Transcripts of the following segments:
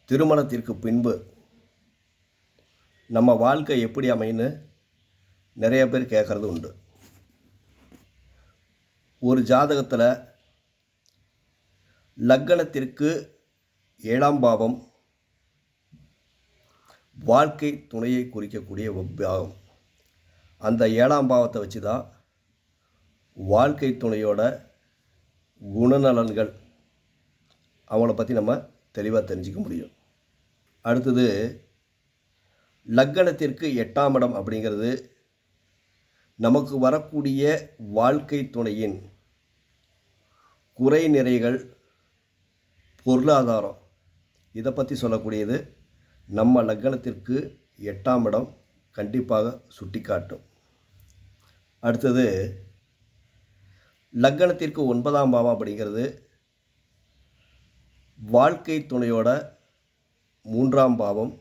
திருமணத்திற்கு பின்பு நம்ம வாழ்க்கை எப்படி அமைன்னு நிறைய பேர் கேட்குறது உண்டு. ஒரு ஜாதகத்தில் லக்னத்திற்கு 7ஆம் பாவம் வாழ்க்கை துணையை குறிக்கக்கூடிய பாவம். அந்த 7ஆம் பாவத்தை வச்சு தான் வாழ்க்கை துணையோட குணநலன்கள் அவங்கள பற்றி நம்ம தெளிவாக தெரிஞ்சிக்க முடியும். அடுத்தது லக்னத்திற்கு 8ஆம் இடம் அப்படிங்கிறது நமக்கு வரக்கூடிய வாழ்க்கை துணையின் குறை நிறைகள், பொருளாதாரம் இதை பற்றி சொல்லக்கூடியது. நம்ம லக்னத்திற்கு 8ஆம் இடம் கண்டிப்பாக சுட்டி காட்டும். அடுத்தது லக்னத்திற்கு 9ஆம் பாவம் அப்படிங்கிறது வாழ்க்கை துணையோட 3ஆம் பாவம்.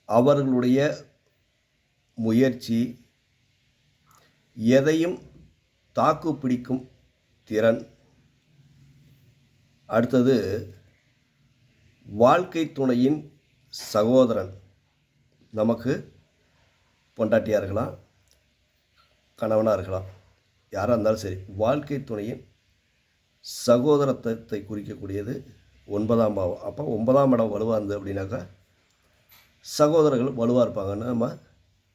அவர்களுடைய முயற்சி, எதையும் தாக்கு பிடிக்கும் திறன். அடுத்தது வாழ்க்கை துணையின் சகோதரன், நமக்கு பொண்டாட்டியாக இருக்கலாம், கணவனாக இருக்கலாம், யாராக இருந்தாலும் சரி, வாழ்க்கை துணையின் சகோதரத்தை குறிக்கக்கூடியது 9ஆம் பாவம். அப்போ 9ஆம் இடம் வலுவாக இருந்தது அப்படின்னாக்கா சகோதரர்கள் வலுவாக இருப்பாங்கன்னு நம்ம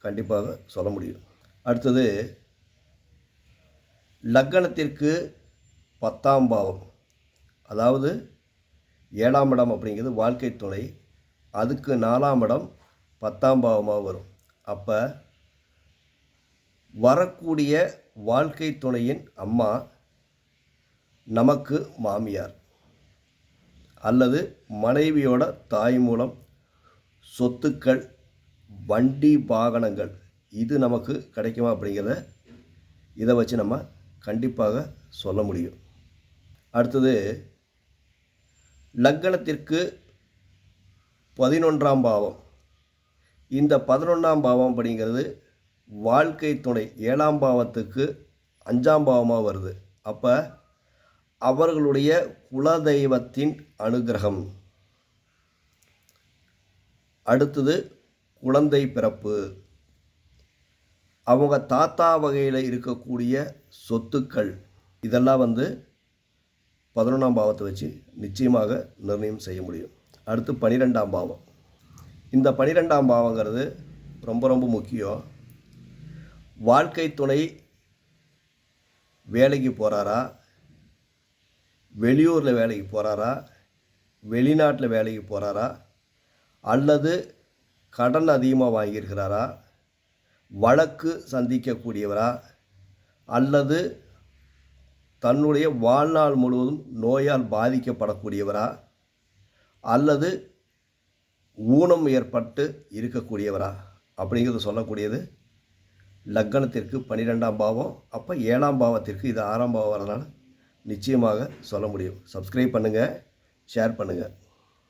கண்டிப்பாக சொல்ல முடியும். அடுத்தது லக்னத்திற்கு 10ஆம் பாவம், அதாவது 7ஆம் இடம் அப்படிங்கிறது வாழ்க்கை துணை, அதுக்கு 4ஆம் இடம் 10ஆம் பாவமாக வரும். அப்போ வரக்கூடிய வாழ்க்கை துணையின் அம்மா நமக்கு மாமியார் அல்லது மனைவியோட தாய் மூலம் சொத்துக்கள், வண்டி, வாகனங்கள் இது நமக்கு கிடைக்குமா அப்படிங்கிறத இதை வச்சு நம்ம கண்டிப்பாக சொல்ல முடியும். அடுத்தது லக்னத்திற்கு 11ஆம் பாவம். இந்த 11ஆம் பாவம் அப்படிங்கிறது வாழ்க்கை துணை 7ஆம் பாவத்துக்கு 5ஆம் பாவமாக வருது. அப்போ அவர்களுடைய குலதெய்வத்தின் அனுகிரகம். அடுத்தது குழந்தை பிறப்பு, அவங்க தாத்தா வகையில் இருக்கக்கூடிய சொத்துக்கள் இதெல்லாம் 11ஆம் பாவத்தை வச்சு நிச்சயமாக நிர்ணயம் செய்ய முடியும். அடுத்து 12ஆம் பாவம். இந்த 12ஆம் பாவங்கிறது ரொம்ப ரொம்ப முக்கியம். வாழ்க்கை துணை வேலைக்கு போகிறாரா, வெளியூரில் வேலைக்கு போகிறாரா, வெளிநாட்டில் வேலைக்கு போகிறாரா, அல்லது கடன் அதிகமாக வாங்கியிருக்கிறாரா, வழக்கு சந்திக்கக்கூடியவரா, அல்லது தன்னுடைய வாழ்நாள் முழுவதும் நோயால் பாதிக்கப்படக்கூடியவரா, அல்லது ஊனம் ஏற்பட்டு இருக்கக்கூடியவரா அப்படிங்கிறது சொல்லக்கூடியது லக்னத்திற்கு 12ஆம் பாவம். அப்போ 7ஆம் பாவத்திற்கு இது 6ஆம் பாவம் வரதுனால நிச்சயமாக சொல்ல முடியும். சப்ஸ்கிரைப் பண்ணுங்கள், ஷேர் பண்ணுங்கள்.